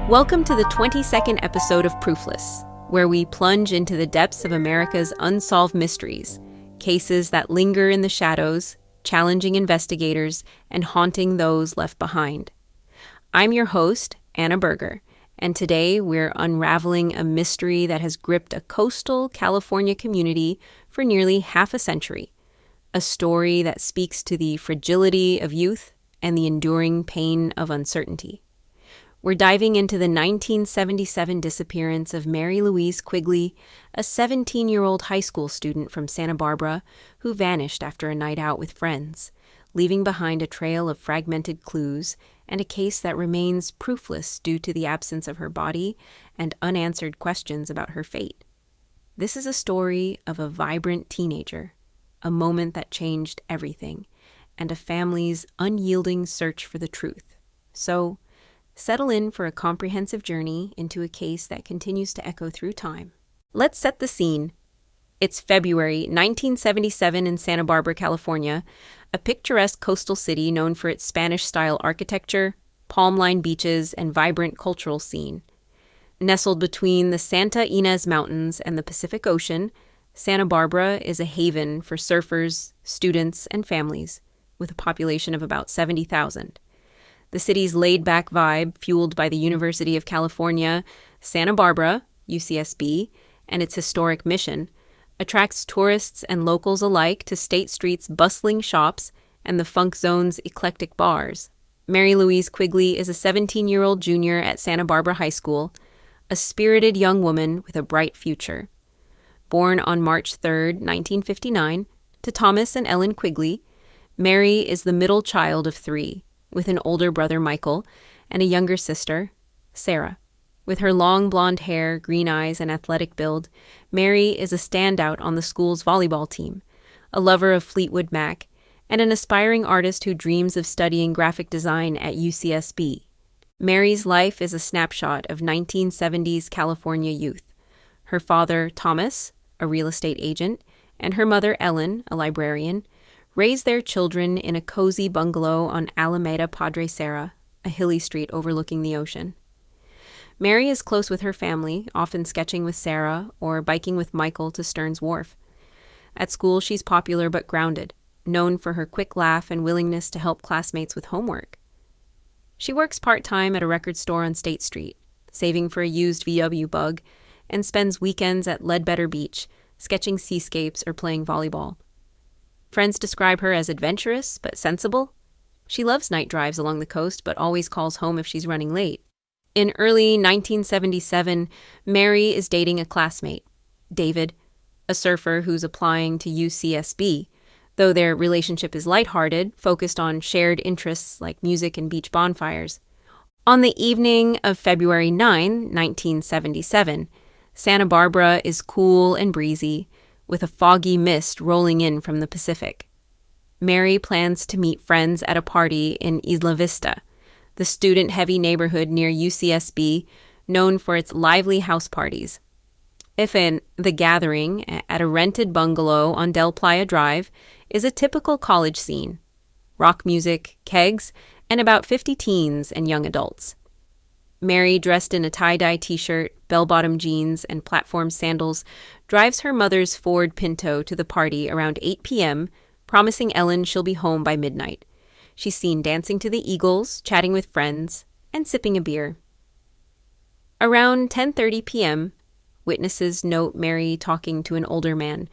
Welcome to the 22nd episode of Proofless, where we plunge into the depths of America's unsolved mysteries, cases that linger in the shadows, challenging investigators, and haunting those left behind. I'm your host, Anna Berger, and today we're unraveling a mystery that has gripped a coastal California community for nearly half a century, a story that speaks to the fragility of youth and the enduring pain of uncertainty. We're diving into the 1977 disappearance of Mary Louise Quigley, a 17-year-old high school student from Santa Barbara who vanished after a night out with friends, leaving behind a trail of fragmented clues and a case that remains proofless due to the absence of her body and unanswered questions about her fate. This is a story of a vibrant teenager, a moment that changed everything, and a family's unyielding search for the truth. So, settle in for a comprehensive journey into a case that continues to echo through time. Let's set the scene. It's February 1977 in Santa Barbara, California, a picturesque coastal city known for its Spanish-style architecture, palm-lined beaches, and vibrant cultural scene. Nestled between the Santa Ynez Mountains and the Pacific Ocean, Santa Barbara is a haven for surfers, students, and families, with a population of about 70,000. The city's laid-back vibe, fueled by the University of California, Santa Barbara, UCSB, and its historic mission, attracts tourists and locals alike to State Street's bustling shops and the Funk Zone's eclectic bars. Mary Louise Quigley is a 17-year-old junior at Santa Barbara High School, a spirited young woman with a bright future. Born on March 3, 1959, to Thomas and Ellen Quigley, Mary is the middle child of three, with an older brother, Michael, and a younger sister, Sarah. With her long blonde hair, green eyes, and athletic build, Mary is a standout on the school's volleyball team, a lover of Fleetwood Mac, and an aspiring artist who dreams of studying graphic design at UCSB. Mary's life is a snapshot of 1970s California youth. Her father, Thomas, a real estate agent, and her mother, Ellen, a librarian, raised their children in a cozy bungalow on Alameda Padre Serra, a hilly street overlooking the ocean. Mary is close with her family, often sketching with Sarah or biking with Michael to Stearns Wharf. At school, she's popular but grounded, known for her quick laugh and willingness to help classmates with homework. She works part-time at a record store on State Street, saving for a used VW Bug, and spends weekends at Ledbetter Beach, sketching seascapes or playing volleyball. Friends describe her as adventurous but sensible. She loves night drives along the coast but always calls home if she's running late. In early 1977, Mary is dating a classmate, David, a surfer who's applying to UCSB, though their relationship is lighthearted, focused on shared interests like music and beach bonfires. On the evening of February 9, 1977, Santa Barbara is cool and breezy, with a foggy mist rolling in from the Pacific. Mary plans to meet friends at a party in Isla Vista, the student-heavy neighborhood near UCSB, known for its lively house parties. The gathering at a rented bungalow on Del Playa Drive is a typical college scene: rock music, kegs, and about 50 teens and young adults. Mary, dressed in a tie-dye t-shirt, bell-bottom jeans, and platform sandals, drives her mother's Ford Pinto to the party around 8 p.m., promising Ellen she'll be home by midnight. She's seen dancing to the Eagles, chatting with friends, and sipping a beer. Around 10:30 p.m., witnesses note Mary talking to an older man,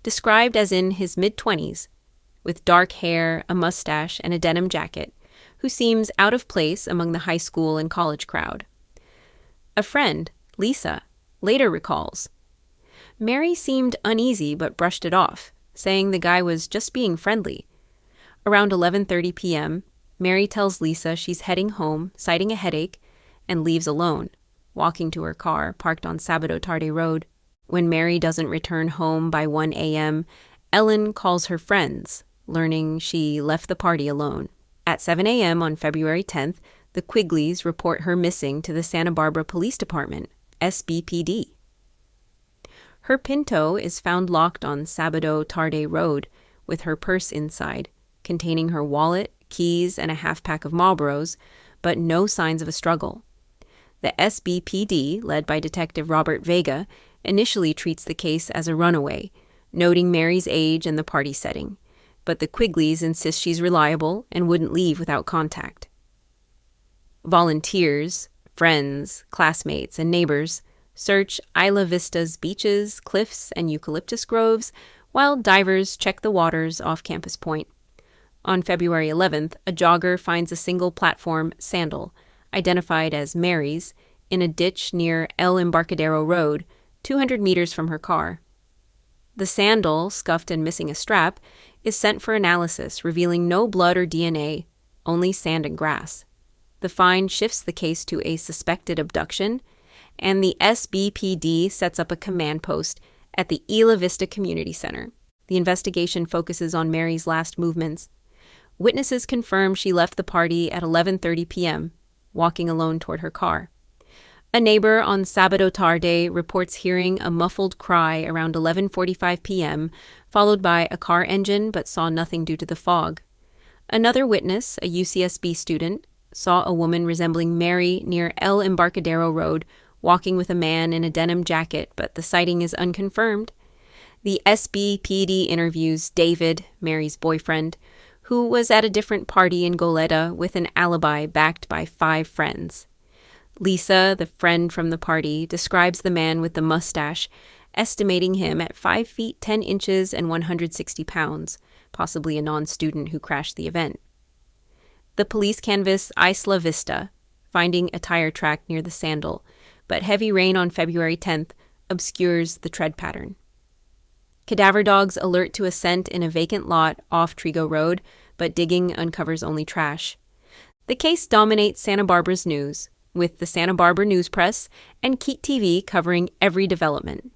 described as in his mid-20s, with dark hair, a mustache, and a denim jacket, who seems out of place among the high school and college crowd. A friend, Lisa, later recalls, Mary seemed uneasy but brushed it off, saying the guy was just being friendly. Around 11:30 p.m., Mary tells Lisa she's heading home, citing a headache, and leaves alone, walking to her car parked on Sábado Tarde Road. When Mary doesn't return home by 1 a.m., Ellen calls her friends, learning she left the party alone. At 7 a.m. on February 10th, the Quigleys report her missing to the Santa Barbara Police Department, SBPD. Her Pinto is found locked on Sábado Tarde Road, with her purse inside, containing her wallet, keys, and a half-pack of Marlboros, but no signs of a struggle. The SBPD, led by Detective Robert Vega, initially treats the case as a runaway, noting Mary's age and the party setting, but the Quigleys insist she's reliable and wouldn't leave without contact. Volunteers, friends, classmates, and neighbors search Isla Vista's beaches, cliffs, and eucalyptus groves, while divers check the waters off Campus Point. On February 11th, a jogger finds a single-platform sandal, identified as Mary's, in a ditch near El Embarcadero Road, 200 meters from her car. The sandal, scuffed and missing a strap, is sent for analysis, revealing no blood or DNA, only sand and grass. The find shifts the case to a suspected abduction, and the SBPD sets up a command post at the Isla Vista Community Center. The investigation focuses on Mary's last movements. Witnesses confirm she left the party at 11:30 p.m., walking alone toward her car. A neighbor on Sábado Tarde reports hearing a muffled cry around 11:45 p.m., followed by a car engine, but saw nothing due to the fog. Another witness, a UCSB student, saw a woman resembling Mary near El Embarcadero Road, walking with a man in a denim jacket, but the sighting is unconfirmed. The SBPD interviews David, Mary's boyfriend, who was at a different party in Goleta with an alibi backed by 5 friends. Lisa, the friend from the party, describes the man with the mustache, estimating him at 5 feet 10 inches and 160 pounds, possibly a non-student who crashed the event. The police canvass Isla Vista, finding a tire track near the sandal, but heavy rain on February 10th obscures the tread pattern. Cadaver dogs alert to a scent in a vacant lot off Trigo Road, but digging uncovers only trash. The case dominates Santa Barbara's news, with the Santa Barbara News Press and Keat TV covering every development.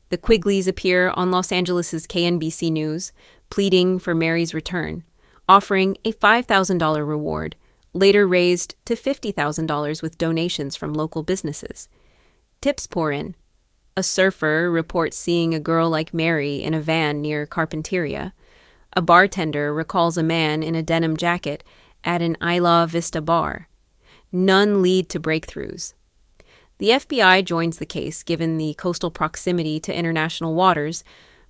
The Quigleys appear on Los Angeles' KNBC News, pleading for Mary's return, offering a $5,000 reward, later raised to $50,000 with donations from local businesses. Tips pour in. A surfer reports seeing a girl like Mary in a van near Carpinteria. A bartender recalls a man in a denim jacket at an Isla Vista bar. None lead to breakthroughs. The FBI joins the case given the coastal proximity to international waters,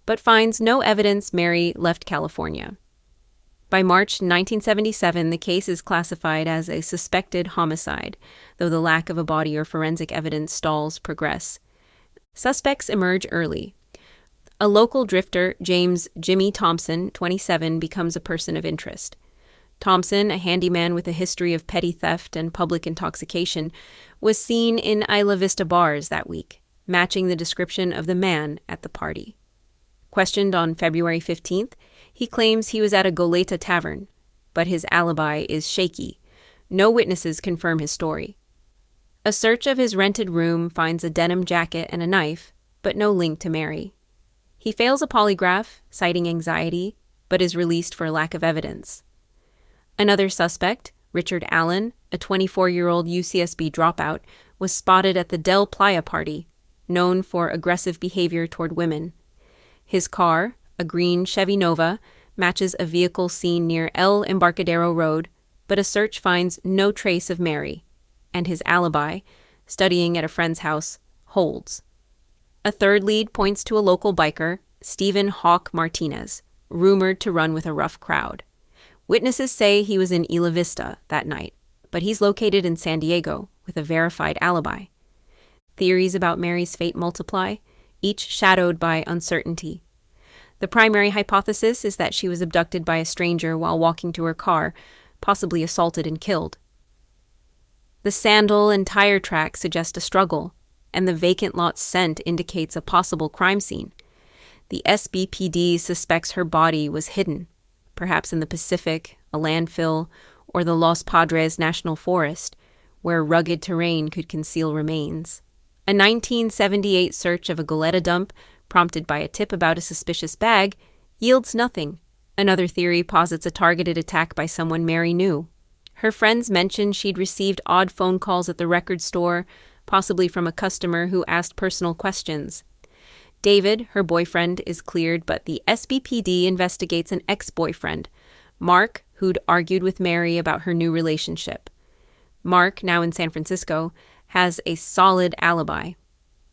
but finds no evidence Mary left California. By March 1977, the case is classified as a suspected homicide, though the lack of a body or forensic evidence stalls progress. Suspects emerge early. A local drifter, James Jimmy Thompson, 27, becomes a person of interest. Thompson, a handyman with a history of petty theft and public intoxication, was seen in Isla Vista bars that week, matching the description of the man at the party. Questioned on February 15th, he claims he was at a Goleta tavern, but his alibi is shaky. No witnesses confirm his story. A search of his rented room finds a denim jacket and a knife, but no link to Mary. He fails a polygraph, citing anxiety, but is released for lack of evidence. Another suspect, Richard Allen, a 24-year-old UCSB dropout, was spotted at the Del Playa party, known for aggressive behavior toward women. His car, a green Chevy Nova, matches a vehicle seen near El Embarcadero Road, but a search finds no trace of Mary, and his alibi, studying at a friend's house, holds. A third lead points to a local biker, Stephen Hawk Martinez, rumored to run with a rough crowd. Witnesses say he was in Isla Vista that night, but he's located in San Diego with a verified alibi. Theories about Mary's fate multiply, each shadowed by uncertainty. The primary hypothesis is that she was abducted by a stranger while walking to her car, possibly assaulted and killed. The sandal and tire tracks suggest a struggle, and the vacant lot scent indicates a possible crime scene. The SBPD suspects her body was hidden, perhaps in the Pacific, a landfill, or the Los Padres National Forest, where rugged terrain could conceal remains. A 1978 search of a Goleta dump, prompted by a tip about a suspicious bag, yields nothing. Another theory posits a targeted attack by someone Mary knew. Her friends mentioned she'd received odd phone calls at the record store, possibly from a customer who asked personal questions. David, her boyfriend, is cleared, but the SBPD investigates an ex-boyfriend, Mark, who'd argued with Mary about her new relationship. Mark, now in San Francisco, has a solid alibi.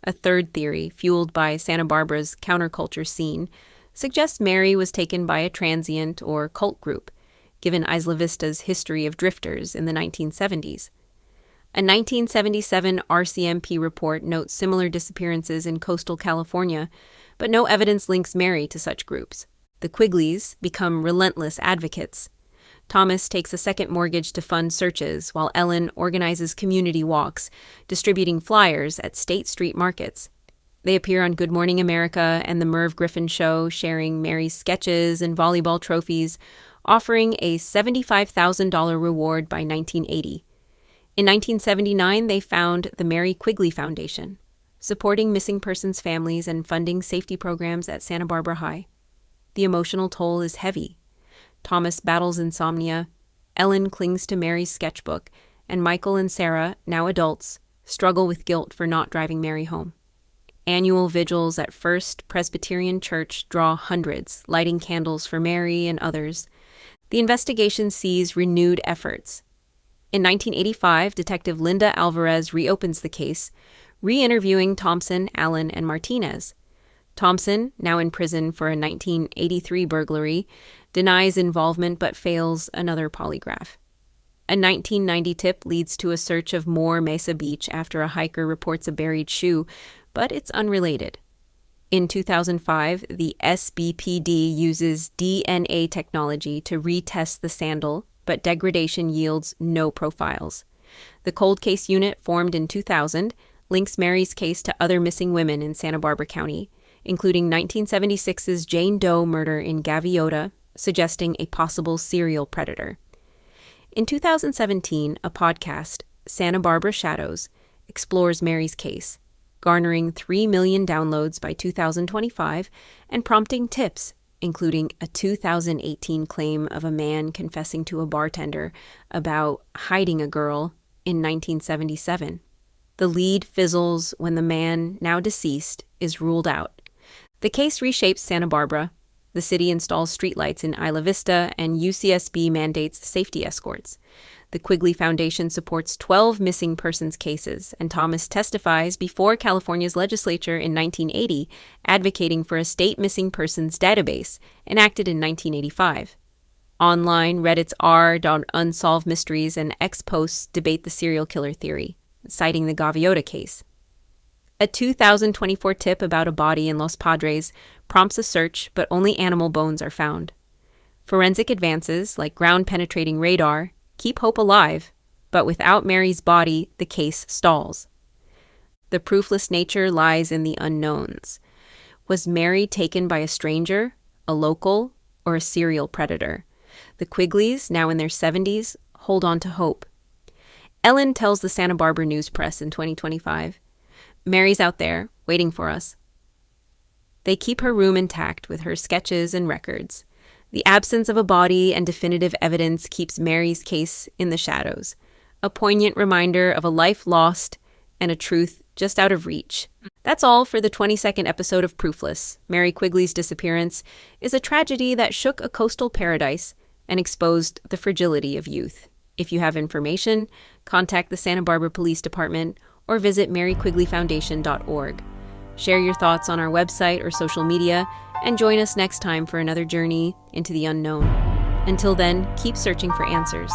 A third theory, fueled by Santa Barbara's counterculture scene, suggests Mary was taken by a transient or cult group, given Isla Vista's history of drifters in the 1970s. A 1977 RCMP report notes similar disappearances in coastal California, but no evidence links Mary to such groups. The Quigleys become relentless advocates. Thomas takes a second mortgage to fund searches, while Ellen organizes community walks, distributing flyers at State Street markets. They appear on Good Morning America and The Merv Griffin Show, sharing Mary's sketches and volleyball trophies, offering a $75,000 reward by 1980. In 1979, they found the Mary Quigley Foundation, supporting missing persons' families and funding safety programs at Santa Barbara High. The emotional toll is heavy. Thomas battles insomnia, Ellen clings to Mary's sketchbook, and Michael and Sarah, now adults, struggle with guilt for not driving Mary home. Annual vigils at First Presbyterian Church draw hundreds, lighting candles for Mary and others. The investigation sees renewed efforts. In 1985, Detective Linda Alvarez reopens the case, re-interviewing Thompson, Allen, and Martinez. Thompson, now in prison for a 1983 burglary, denies involvement but fails another polygraph. A 1990 tip leads to a search of Moore Mesa Beach after a hiker reports a buried shoe, but it's unrelated. In 2005, the SBPD uses DNA technology to retest the sandal, but degradation yields no profiles. The cold case unit, formed in 2000, links Mary's case to other missing women in Santa Barbara County, including 1976's Jane Doe murder in Gaviota, suggesting a possible serial predator. In 2017, a podcast, Santa Barbara Shadows, explores Mary's case, garnering 3 million downloads by 2025 and prompting tips, including a 2018 claim of a man confessing to a bartender about hiding a girl in 1977. The lead fizzles when the man, now deceased, is ruled out. The case reshapes Santa Barbara. The city installs streetlights in Isla Vista, and UCSB mandates safety escorts. The Quigley Foundation supports 12 missing persons cases, and Thomas testifies before California's legislature in 1980, advocating for a state missing persons database, enacted in 1985. Online, Reddit's r.unsolved mysteries and X posts debate the serial killer theory, citing the Gaviota case. A 2024 tip about a body in Los Padres prompts a search, but only animal bones are found. Forensic advances, like ground-penetrating radar, keep hope alive, but without Mary's body, the case stalls. The proofless nature lies in the unknowns. Was Mary taken by a stranger, a local, or a serial predator? The Quigleys, now in their 70s, hold on to hope. Ellen tells the Santa Barbara News Press in 2025, "Mary's out there, waiting for us." They keep her room intact with her sketches and records. The absence of a body and definitive evidence keeps Mary's case in the shadows, a poignant reminder of a life lost and a truth just out of reach. That's all for the 22nd episode of Proofless. Mary Quigley's disappearance is a tragedy that shook a coastal paradise and exposed the fragility of youth. If you have information, contact the Santa Barbara Police Department or visit maryquigleyfoundation.org. Share your thoughts on our website or social media, and join us next time for another journey into the unknown. Until then, keep searching for answers.